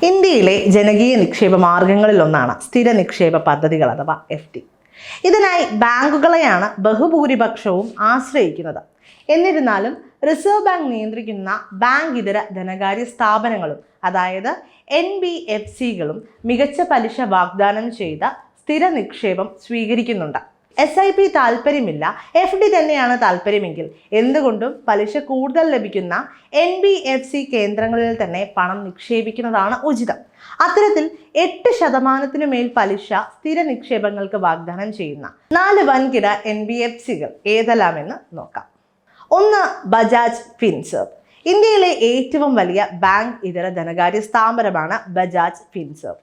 ഇന്ത്യയിലെ ജനകീയ നിക്ഷേപ മാർഗങ്ങളിലൊന്നാണ് സ്ഥിര നിക്ഷേപ പദ്ധതികൾ അഥവാ FD. ഇതിനായി ബാങ്കുകളെയാണ് ബഹുഭൂരിപക്ഷവും ആശ്രയിക്കുന്നത്. എന്നിരുന്നാലും റിസർവ് ബാങ്ക് നിയന്ത്രിക്കുന്ന ബാങ്ക് ഇതര ധനകാര്യ സ്ഥാപനങ്ങളും അതായത് NBFCകളും മികച്ച പലിശ വാഗ്ദാനം ചെയ്ത സ്ഥിര നിക്ഷേപം സ്വീകരിക്കുന്നുണ്ട്. SIP താല്പര്യമില്ല, FD തന്നെയാണ് താല്പര്യമെങ്കിൽ എന്തുകൊണ്ടും പലിശ കൂടുതൽ ലഭിക്കുന്ന NBFC കേന്ദ്രങ്ങളിൽ തന്നെ പണം നിക്ഷേപിക്കുന്നതാണ് ഉചിതം. അത്തരത്തിൽ 8% മേൽ പലിശ സ്ഥിര നിക്ഷേപങ്ങൾക്ക് വാഗ്ദാനം ചെയ്യുന്ന 4 വൻകിട NBFCകൾ ഏതെല്ലാമെന്ന് നോക്കാം. 1. ബജാജ് ഫിൻസർവ്. ഇന്ത്യയിലെ ഏറ്റവും വലിയ ബാങ്ക് ഇതര ധനകാര്യ സ്ഥാപനമാണ് ബജാജ് ഫിൻസർവ്.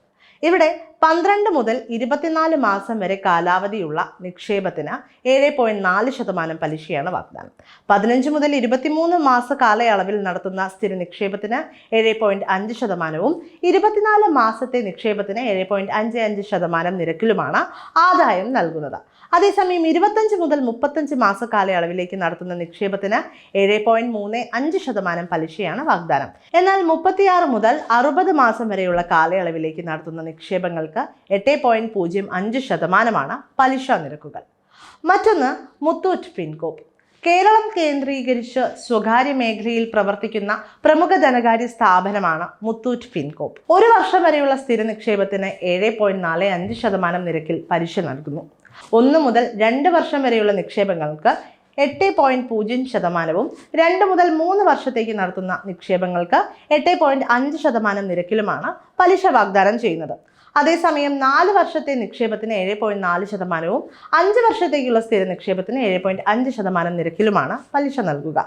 ഇവിടെ 12 മുതൽ 24 മാസം വരെ കാലാവധിയുള്ള നിക്ഷേപത്തിന് 7.4% പലിശയാണ് വാഗ്ദാനം. 15 മുതൽ 23 മാസ കാലയളവിൽ നടത്തുന്ന സ്ഥിര നിക്ഷേപത്തിന് 7.5%, 24 മാസത്തെ നിക്ഷേപത്തിന് 7.55% നിരക്കിലുമാണ് ആദായം നൽകുന്നത്. അതേസമയം 25 മുതൽ 35 മാസ കാലയളവിലേക്ക് നടത്തുന്ന നിക്ഷേപത്തിന് 7.35% പലിശയാണ് വാഗ്ദാനം. എന്നാൽ 36 മുതൽ 60 മാസം വരെയുള്ള കാലയളവിലേക്ക് നടത്തുന്ന നിക്ഷേപങ്ങൾക്ക് 8.05% പലിശ നിരക്കുകൾ. മറ്റൊന്ന് മുത്തൂറ്റ് ഫിൻകോപ്പ്. കേരളം കേന്ദ്രീകരിച്ച് സ്വകാര്യ മേഖലയിൽ പ്രവർത്തിക്കുന്ന പ്രമുഖ ധനകാര്യ സ്ഥാപനമാണ് മുത്തൂറ്റ് ഫിൻകോപ്പ്. 1 വർഷം വരെയുള്ള സ്ഥിര നിക്ഷേപത്തിന് 7.45% നിരക്കിൽ പലിശ നൽകുന്നു. 1 മുതൽ 2 വർഷം വരെയുള്ള നിക്ഷേപങ്ങൾക്ക് 8.0%, 2 മുതൽ 3 വർഷത്തേക്ക് നടത്തുന്ന നിക്ഷേപങ്ങൾക്ക് 8.5% നിരക്കിലുമാണ് പലിശ വാഗ്ദാനം ചെയ്യുന്നത്. അതേസമയം 4 വർഷത്തെ നിക്ഷേപത്തിന് 7.4%, 5 വർഷത്തേക്കുള്ള സ്ഥിര നിക്ഷേപത്തിന് 7.5% നിരക്കിലുമാണ് പലിശ നൽകുക.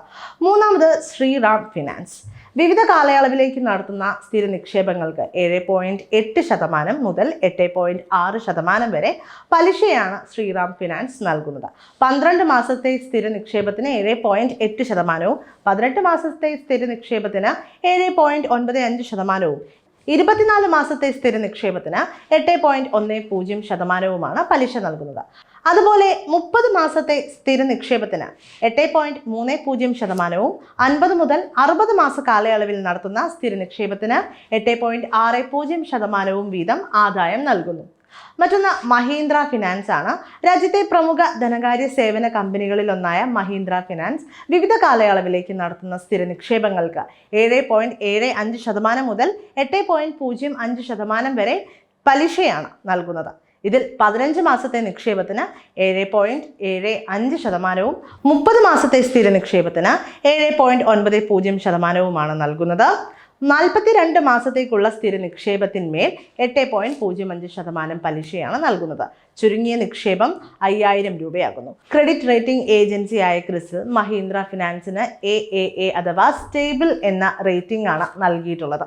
3. ശ്രീറാം ഫിനാൻസ്. വിവിധ കാലയളവിലേക്ക് നടത്തുന്ന സ്ഥിര നിക്ഷേപങ്ങൾക്ക് 7.8% മുതൽ 8.6% വരെ പലിശയാണ് ശ്രീറാം ഫിനാൻസ് നൽകുന്നത്. 12 മാസത്തെ സ്ഥിര നിക്ഷേപത്തിന് 7.8%, 18 മാസത്തെ സ്ഥിര നിക്ഷേപത്തിന് 7.95%, 24 മാസത്തെ സ്ഥിര നിക്ഷേപത്തിന് 8.10% പലിശ നൽകുന്നത്. അതുപോലെ 30 മാസത്തെ സ്ഥിര നിക്ഷേപത്തിന് 8.30%, 50 മുതൽ 60 മാസ കാലയളവിൽ നടത്തുന്ന സ്ഥിര നിക്ഷേപത്തിന് 8.60% വീതം ആദായം നൽകുന്നു. മറ്റൊന്ന് മഹീന്ദ്ര ഫിനാൻസ് ആണ്. രാജ്യത്തെ പ്രമുഖ ധനകാര്യ സേവന കമ്പനികളിലൊന്നായ മഹീന്ദ്ര ഫിനാൻസ് വിവിധ കാലയളവിലേക്ക് നടത്തുന്ന സ്ഥിര നിക്ഷേപങ്ങൾക്ക് 7.75% മുതൽ 8.05% വരെ പലിശയാണ് നൽകുന്നത്. ഇതിൽ 15 മാസത്തെ നിക്ഷേപത്തിന് 7.75%, 30 മാസത്തെ സ്ഥിര നിക്ഷേപത്തിന് 7.90% നൽകുന്നത്. 42 മാസത്തേക്കുള്ള സ്ഥിര നിക്ഷേപത്തിന്മേൽ 8.05% പലിശയാണ് നൽകുന്നത്. ചുരുങ്ങിയ നിക്ഷേപം 5000 രൂപയാകുന്നു. ക്രെഡിറ്റ് റേറ്റിംഗ് ഏജൻസിയായ ക്രിസിൽ മഹീന്ദ്ര ഫിനാൻസിന് AAA അഥവാ സ്റ്റേബിൾ എന്ന റേറ്റിംഗ് ആണ് നൽകിയിട്ടുള്ളത്.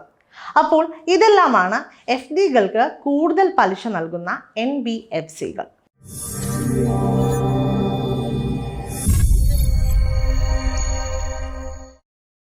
അപ്പോൾ ഇതെല്ലാമാണ് FDകൾക്ക് കൂടുതൽ പലിശ നൽകുന്ന NBFCകൾ.